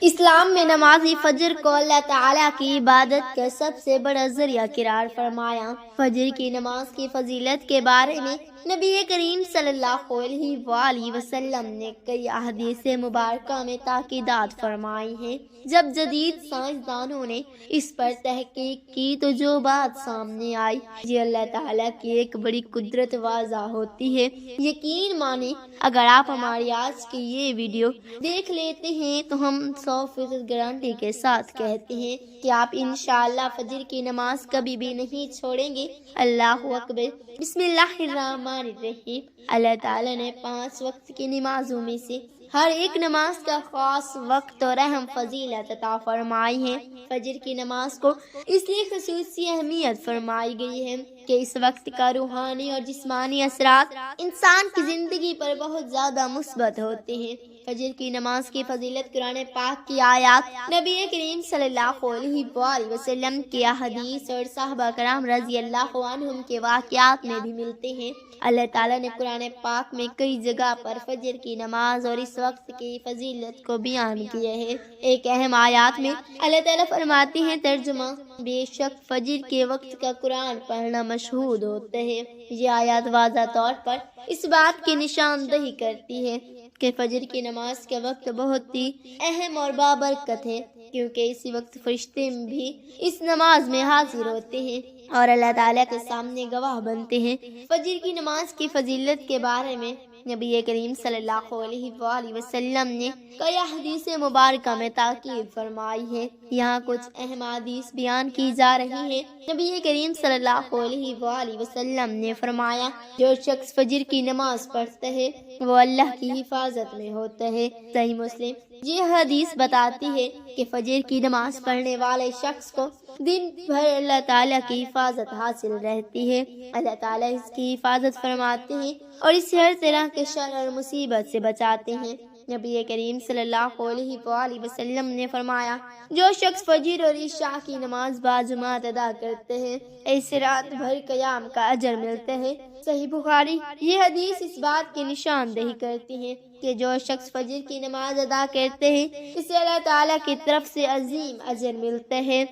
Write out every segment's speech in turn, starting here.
اسلام میں نماز فجر کو اللہ تعالیٰ کی عبادت کا سب سے بڑا ذریعہ قرار فرمایا۔ فجر کی نماز کی فضیلت کے بارے میں نبی کریم صلی اللہ علیہ وآلہ وسلم نے کئی احادیث مبارکہ میں تاکیدات فرمائی ہیں۔ جب جدید سائنسدانوں نے اس پر تحقیق کی تو جو بات سامنے آئی یہ اللہ تعالیٰ کی ایک بڑی قدرت واضح ہوتی ہے۔ یقین مانیں اگر آپ ہماری آج کی یہ ویڈیو دیکھ لیتے ہیں تو ہم 100% گارنٹی کے ساتھ کہتے ہیں کہ آپ انشاءاللہ فجر کی نماز کبھی بھی نہیں چھوڑیں گے۔ اللہ اکبر، بسم اللہ الرحمن الرحیم۔ اللہ تعالیٰ نے 5 وقت کی نمازوں میں سے ہر ایک نماز کا خاص وقت اور اہم فضیلت عطا فرمائی ہے۔ فجر کی نماز کو اس لیے خصوصی اہمیت فرمائی گئی ہے کہ اس وقت کا روحانی اور جسمانی اثرات انسان کی زندگی پر بہت زیادہ مثبت ہوتے ہیں۔ فجر کی نماز کی فضیلت قرآن پاک کی آیات، نبی کریم صلی اللہ علیہ وآلہ وسلم کی احادیث اور صحابہ کرام رضی اللہ عنہم کے واقعات میں بھی ملتے ہیں۔ اللہ تعالیٰ نے قرآن پاک میں کئی جگہ پر فجر کی نماز اور اس وقت کی فضیلت کو بیان کیا ہے۔ ایک اہم آیات میں اللہ تعالیٰ فرماتے ہیں، ترجمہ: بے شک فجر کے وقت کا قرآن پڑھنا مشہود ہوتا ہے۔ یہ آیات واضح طور پر اس بات کی نشاندہی کرتی ہے کہ فجر کی نماز کا وقت بہت ہی اہم اور بابرکت ہے، کیونکہ اسی وقت فرشتے بھی اس نماز میں حاضر ہوتے ہیں اور اللہ تعالیٰ کے سامنے گواہ بنتے ہیں۔ فجر کی نماز کی فضیلت کے بارے میں نبی کریم صلی اللہ علیہ وآلہ وسلم نے کئی احادیث مبارکہ میں تاکید فرمائی ہے۔ یہاں کچھ اہم احادیث بیان کی جا رہی ہیں۔ نبی کریم صلی اللہ علیہ وآلہ وسلم نے فرمایا، جو شخص فجر کی نماز پڑھتا ہے وہ اللہ کی حفاظت میں ہوتا ہے۔ صحیح مسلم۔ یہ حدیث بتاتی ہے کہ فجر کی نماز پڑھنے والے شخص کو دن بھر اللہ تعالیٰ کی حفاظت حاصل رہتی ہے۔ اللہ تعالیٰ اس کی حفاظت فرماتے ہیں اور اسے ہر طرح کے شر اور مصیبت سے بچاتے ہیں۔ نبی کریم صلی اللہ علیہ وآلہ وسلم نے فرمایا، جو شخص فجر اور عشاء کی نماز باجماعت ادا کرتے ہیں ایسے رات بھر قیام کا اجر ملتا ہے۔ صحیح بخاری۔ یہ حدیث اس بات کی نشاندہی کرتی ہے کہ جو شخص فجر کی نماز ادا کرتے ہیں اسے اللہ تعالیٰ کی طرف سے عظیم اجر ملتا ہے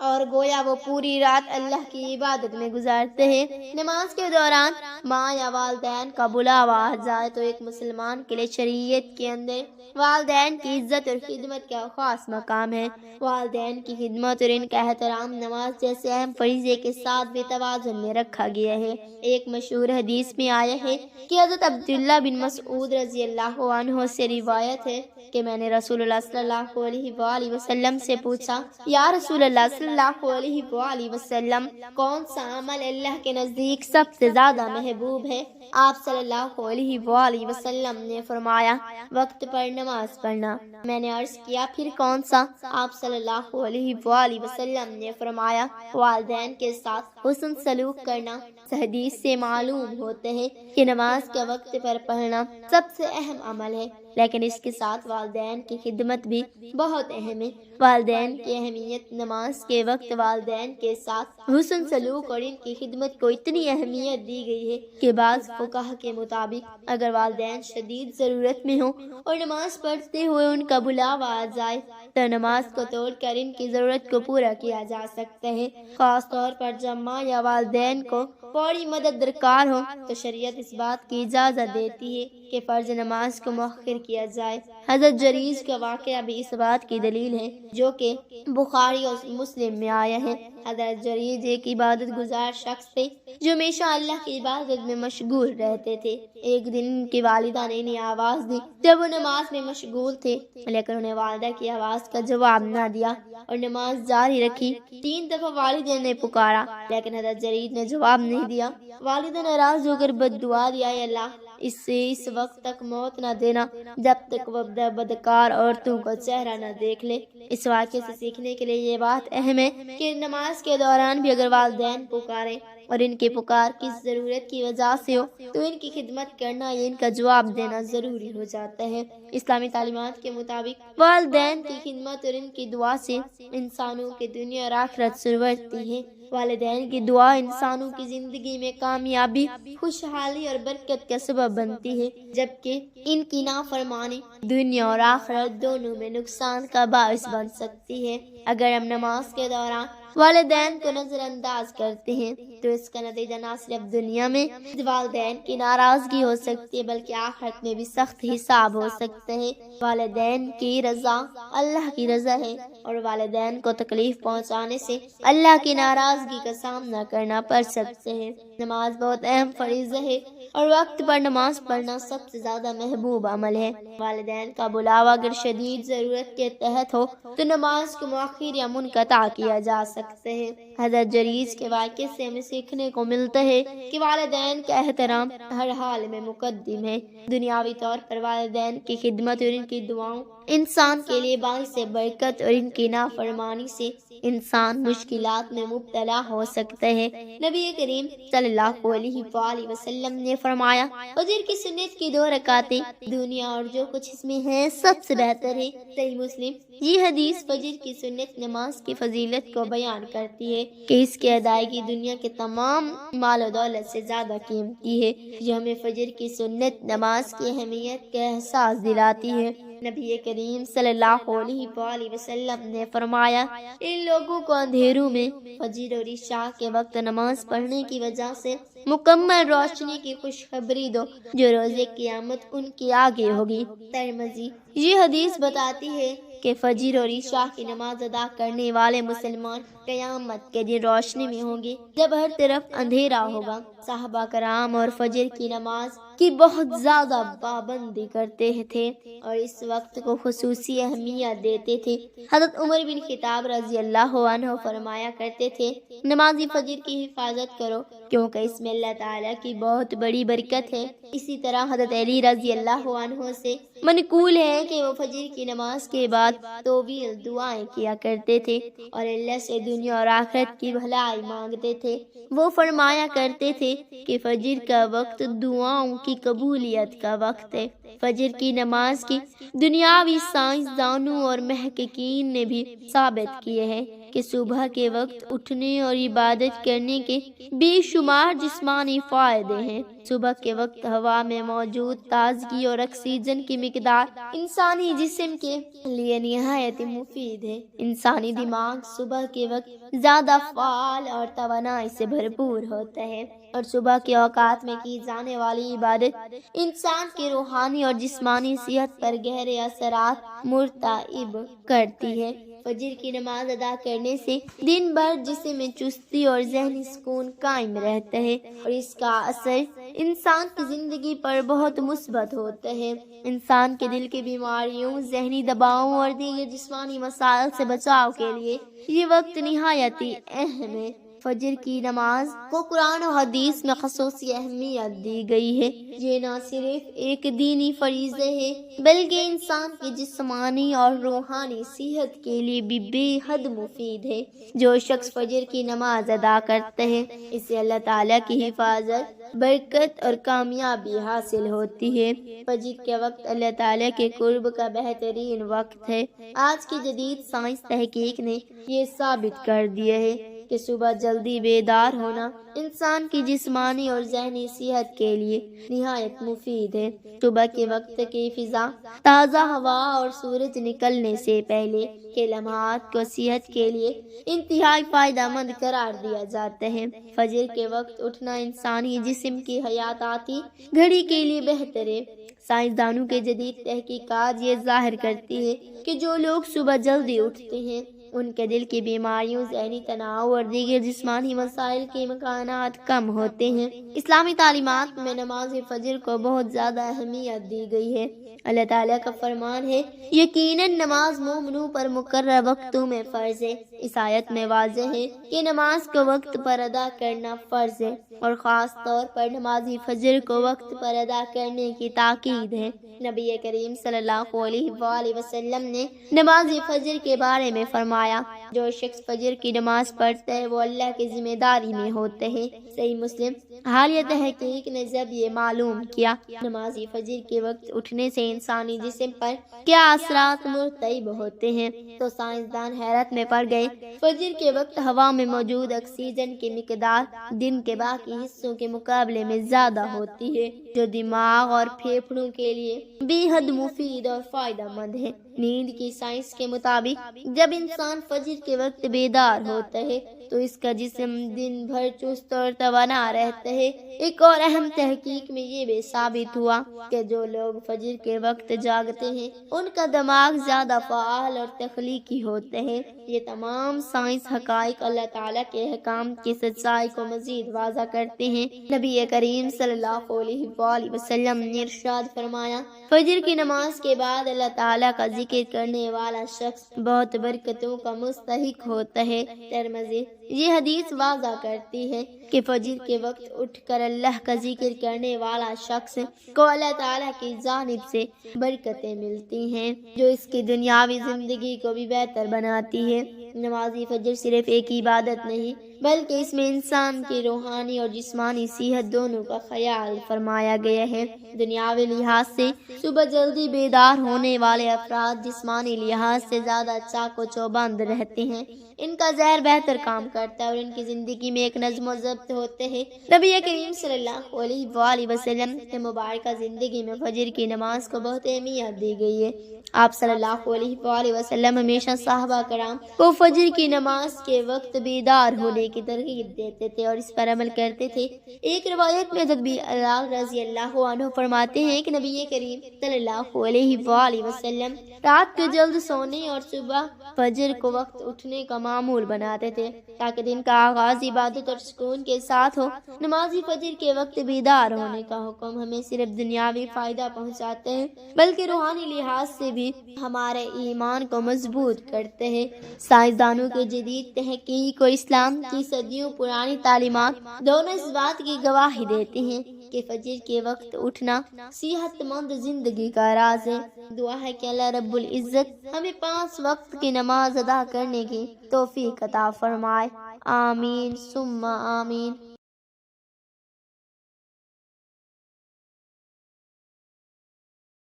اور گویا وہ پوری رات اللہ کی عبادت میں گزارتے ہیں۔ نماز کے دوران ماں یا والدین کا بلاوا آ جائے تو ایک مسلمان کے لیے شریعت کے اندر والدین کی عزت اور خدمت کا خاص مقام ہے۔ والدین کی خدمت اور ان کا احترام نماز جیسے اہم فریضے کے ساتھ بھی توازن میں رکھا گیا ہے۔ ایک مشہور حدیث میں آیا ہے کہ حضرت عبداللہ بن مسعود رضی اللہ عنہ سے روایت ہے کہ میں نے رسول اللہ صلی اللہ علیہ وآلہ وسلم سے پوچھا، یا رسول اللہ صلی اللہ علیہ وآلہ وسلم، کون سا عمل اللہ کے نزدیک سب سے زیادہ محبوب ہے؟ آپ صلی اللہ علیہ وآلہ وسلم نے فرمایا، وقت پر نماز پڑھنا۔ میں نے عرض کیا، پھر کون سا؟ آپ صلی اللہ علیہ وآلہ وسلم نے فرمایا، والدین کے ساتھ حسن سلوک کرنا۔ اس حدیث سے معلوم ہوتا ہے کہ نماز کا وقت پر پڑھنا سب سے اہم عمل ہے، لیکن اس کے ساتھ والدین کی خدمت بھی بہت اہم ہے۔ والدین کی اہمیت، نماز کے وقت والدین کے ساتھ حسن سلوک اور ان کی خدمت کو اتنی اہمیت دی گئی ہے کہ بعض فقہا کے مطابق اگر والدین شدید ضرورت میں ہوں اور نماز پڑھتے ہوئے ان کا بلاوا آ جائے تو نماز کو توڑ کر ان کی ضرورت کو پورا کیا جا سکتا ہے۔ خاص طور پر جب ماں یا والدین کو فوری مدد درکار ہو تو شریعت اس بات کی اجازت دیتی ہے کہ فرض نماز کو مؤخر کیا جائے۔ حضرت جریج کا واقعہ بھی اس بات کی دلیل ہے، جو کہ بخاری اور مسلم میں آیا ہے۔ حضرت جریج ایک عبادت گزار شخص تھے جو ہمیشہ اللہ کی عبادت میں مشغول رہتے تھے۔ ایک دن ان کی والدہ نے انہیں آواز دی جب وہ نماز میں مشغول تھے، لیکن انہیں والدہ کی آواز کا جواب نہ دیا اور نماز جاری رکھی۔ 3 دفعہ والدہ نے پکارا لیکن حضرت جریج نے جواب نہیں دیا۔ والدہ ناراض ہو کر بد دعا دیا، اے اللہ، اس سے اس وقت تک موت نہ دینا جب تک وہ بدکار عورتوں کو چہرہ نہ دیکھ لے۔ اس واقعے سے سیکھنے کے لیے یہ بات اہم ہے کہ نماز کے دوران بھی اگر والدین پکاریں اور ان کے پکار کس ضرورت کی وجہ سے ہو تو ان کی خدمت کرنا یا ان کا جواب دینا ضروری ہو جاتا ہے۔ اسلامی تعلیمات کے مطابق والدین کی خدمت اور ان کی دعا سے انسانوں کی دنیا اور آخرت سرورتی ہے۔ والدین کی دعا انسانوں کی زندگی میں کامیابی، خوشحالی اور برکت کا سبب بنتی ہے، جبکہ ان کی نافرمانی دنیا اور آخرت دونوں میں نقصان کا باعث بن سکتی ہے۔ اگر ہم نماز کے دوران والدین کو نظر انداز کرتے ہیں تو اس کا نتیجہ نہ صرف دنیا میں والدین کی ناراضگی ہو سکتی ہے بلکہ آخرت میں بھی سخت حساب ہو سکتا ہے۔ والدین کی رضا اللہ کی رضا ہے اور والدین کو تکلیف پہنچانے سے اللہ کی ناراضگی کا سامنا کرنا پڑ سکتے ہیں۔ نماز بہت اہم فریضہ ہے اور وقت پر نماز پڑھنا سب سے زیادہ محبوب عمل ہے۔ والدین کا بلاوا اگر شدید ضرورت کے تحت ہو تو نماز کو مؤخر یا منقطع کیا جا سکتا ہے۔ حضرت جریج کے واقعے سے ہمیں سیکھنے کو ملتا ہے کہ والدین کا احترام ہر حال میں مقدم ہے۔ دنیاوی طور پر والدین کی خدمت اور ان کی دعاؤں انسان کے لیے باعث برکت اور ان کی نافرمانی سے انسان مشکلات میں مبتلا ہو سکتا ہے۔ نبی کریم صلی اللہ علیہ وآلہ وسلم نے فرمایا، فجر کی سنت کی 2 رکعتیں دنیا اور جو کچھ اس میں ہے سب سے بہتر ہے۔ صحیح مسلم۔ یہ حدیث فجر کی سنت نماز کی فضیلت کو بیان کرتی ہے کہ اس کی ادائیگی دنیا کے تمام مال و دولت سے زیادہ قیمتی ہے، جو ہمیں فجر کی سنت نماز کی اہمیت کا احساس دلاتی ہے۔ نبی کریم صلی اللہ علیہ وآلہ وسلم نے فرمایا، ان لوگوں کو اندھیروں میں فجر اور عشاء کے وقت نماز پڑھنے کی وجہ سے مکمل روشنی کی خوشخبری دو، جو روز قیامت ان کے آگے ہوگی۔ ترمذی۔ یہ حدیث بتاتی ہے کہ فجر اور عشاء کی نماز ادا کرنے والے مسلمان قیامت کے دن روشنی میں ہوں گے جب ہر طرف اندھیرا ہوگا۔ صحابہ کرام اور فجر کی نماز کی بہت زیادہ پابندی کرتے تھے اور اس وقت کو خصوصی اہمیت دیتے تھے۔ حضرت عمر بن خطاب رضی اللہ عنہ فرمایا کرتے تھے، نمازی فجر کی حفاظت کرو کیونکہ اس میں اللہ تعالیٰ کی بہت بڑی برکت ہے۔ اسی طرح حضرت علی رضی اللہ عنہ سے منقول ہے کہ وہ فجر کی نماز کے بعد طویل دعائیں کیا کرتے تھے اور اللہ سے دنیا اور آخرت کی بھلائی مانگتے تھے۔ وہ فرمایا کرتے تھے کہ فجر کا وقت دعاؤں کی قبولیت کا وقت ہے۔ فجر کی نماز کی دنیاوی سائنسدانوں اور محققین نے بھی ثابت کیے ہیں کہ صبح کے وقت اٹھنے اور عبادت کرنے کے بے شمار جسمانی فائدے ہیں۔ صبح کے وقت ہوا میں موجود تازگی اور آکسیجن کی مقدار انسانی جسم کے لیے نہایت مفید ہے۔ انسانی دماغ صبح کے وقت زیادہ فعال اور توانائی سے بھرپور ہوتا ہے اور صبح کے اوقات میں کی جانے والی عبادت انسان کی روحانی اور جسمانی صحت پر گہرے اثرات مرتب کرتی ہے۔ فجر کی نماز ادا کرنے سے دن بھر جسم میں چستی اور ذہنی سکون قائم رہتا ہے اور اس کا اثر انسان کی زندگی پر بہت مثبت ہوتا ہے۔ انسان کے دل کی بیماریوں، ذہنی دباؤں اور دیگر جسمانی مسائل سے بچاؤ کے لیے یہ وقت نہایت اہم ہے۔ فجر کی نماز کو قرآن و حدیث میں خصوصی اہمیت دی گئی ہے۔ یہ نہ صرف ایک دینی فریضہ ہے بلکہ انسان کی جسمانی اور روحانی صحت کے لیے بھی بے حد مفید ہے۔ جو شخص فجر کی نماز ادا کرتا ہے اسے اللہ تعالیٰ کی حفاظت، برکت اور کامیابی حاصل ہوتی ہے۔ فجر کے وقت اللہ تعالیٰ کے قرب کا بہترین وقت ہے۔ آج کی جدید سائنس تحقیق نے یہ ثابت کر دیا ہے کہ صبح جلدی بیدار ہونا انسان کی جسمانی اور ذہنی صحت کے لیے نہایت مفید ہے۔ صبح کے وقت کی فضا، تازہ ہوا اور سورج نکلنے سے پہلے کے لمحات کو صحت کے لیے انتہائی فائدہ مند قرار دیا جاتا ہے۔ فجر کے وقت اٹھنا انسانی جسم کی حیاتیاتی گھڑی کے لیے بہتر ہے۔ سائنسدانوں کے جدید تحقیقات یہ ظاہر کرتی ہے کہ جو لوگ صبح جلدی اٹھتے ہیں ان کے دل کی بیماریوں، ذہنی تناؤ اور دیگر جسمانی مسائل کے امکانات کم ہوتے ہیں۔ اسلامی تعلیمات میں نماز فجر کو بہت زیادہ اہمیت دی گئی ہے۔ اللہ تعالیٰ کا فرمان ہے، یقیناً نماز مومنوں پر مقررہ وقتوں میں فرض ہے۔ اس آیت میں واضح ہے کہ نماز کو وقت پر ادا کرنا فرض ہے اور خاص طور پر نماز فجر کو وقت پر ادا کرنے کی تاکید ہے۔ نبی کریم صلی اللہ علیہ وآلہ وسلم نے نماز فجر کے بارے میں فرمایا، فرمایا جو شخص فجر کی نماز پڑھتا ہے وہ اللہ کی ذمہ داری میں ہوتے ہیں۔ صحیح مسلم۔ حالیہ تحقیق نے جب یہ معلوم کیا نمازی فجر کے وقت اٹھنے سے انسانی جسم پر کیا اثرات مرتب ہوتے ہیں تو سائنسدان حیرت میں پڑ گئے۔ فجر کے وقت ہوا میں موجود آکسیجن کی مقدار دن کے باقی حصوں کے مقابلے میں زیادہ ہوتی ہے جو دماغ اور پھیپھڑوں کے لیے بے حد مفید اور فائدہ مند ہے۔ نیند کی سائنس کے مطابق جب انسان فجر کے وقت بیدار ہوتا ہے تو اس کا جسم دن بھر چست اور توانا رہتا ہے۔ ایک اور اہم تحقیق میں یہ بھی ثابت ہوا کہ جو لوگ فجر کے وقت جاگتے ہیں ان کا دماغ زیادہ فعال اور تخلیقی ہوتا ہے۔ یہ تمام سائنس حقائق اللہ تعالیٰ کے احکام کی سچائی کو مزید واضح کرتے ہیں۔ نبی کریم صلی اللہ علیہ وآلہ وسلم نے ارشاد فرمایا فجر کی نماز کے بعد اللہ تعالیٰ کا ذکر کرنے والا شخص بہت برکتوں کا مستحق ہوتا ہے۔ ترمذی۔ یہ حدیث واضح کرتی ہے کہ فجر کے وقت اٹھ کر اللہ کا ذکر کرنے والا شخص کو اللہ تعالیٰ کی جانب سے برکتیں ملتی ہیں جو اس کی دنیاوی زندگی کو بھی بہتر بناتی ہے۔ نمازی فجر صرف ایک عبادت نہیں بلکہ اس میں انسان کی روحانی اور جسمانی صحت دونوں کا خیال فرمایا گیا ہے۔ دنیاوی لحاظ سے صبح جلدی بیدار ہونے والے افراد جسمانی لحاظ سے زیادہ چاق و چوبند رہتے ہیں، ان کا ذہن بہتر کام کرتا ہے اور ان کی زندگی میں ایک نظم و ضبط ہوتے ہیں۔ نبی کریم صلی اللہ علیہ وآلہ وسلم کے مبارکہ زندگی میں فجر کی نماز کو بہت اہمیت دی گئی ہے۔ آپ صلی اللہ علیہ وآلہ وسلم ہمیشہ صحابہ کرام کو فجر کی نماز کے وقت بیدار ہونے کی ترغیب دیتے تھے اور اس پر عمل کرتے تھے۔ ایک روایت میں حضرت بلال رضی اللہ عنہ فرماتے ہیں کہ نبی کریم صلی اللہ علیہ وآلہ وسلم رات کو جلد سونے اور صبح فجر کو وقت اٹھنے کا معمول بناتے تھے تاکہ دن کا آغاز عبادت اور سکون کے ساتھ ہو۔ نمازی فجر کے وقت بیدار ہونے کا حکم ہمیں صرف دنیاوی فائدہ پہنچاتے ہیں بلکہ روحانی لحاظ سے بھی ہمارے ایمان کو مضبوط کرتے ہیں۔ سائنسدانوں کے جدید تحقیق اور اسلام کی صدیوں پرانی تعلیمات دونوں اس بات کی گواہی دیتی ہیں کہ فجر کے وقت اٹھنا صحت مند زندگی کا راز ہے۔ دعا ہے کہ اللہ رب العزت ہمیں 5 وقت کی نماز ادا کرنے کی توفیق عطا فرمائے۔ آمین ثم آمین۔